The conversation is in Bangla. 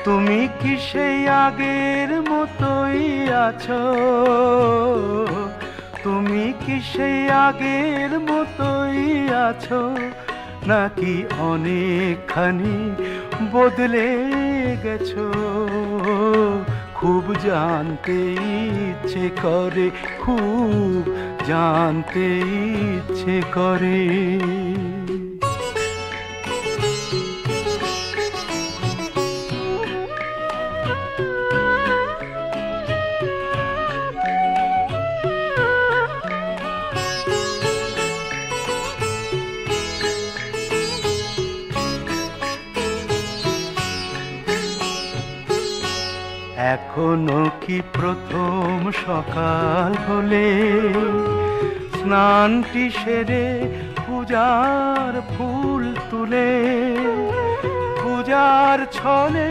তুমি কি সেই আগের মতোই আছো? তুমি কি সেই আগের মতোই আছো, নাকি অনেকখানি বদলে গেছো? খুব জানতে ইচ্ছে করে, খুব জানতে ইচ্ছে করে। এখনো কি প্রথম সকাল হলে স্নানটি সেরে পূজার ফুল তুলে পূজার ছলে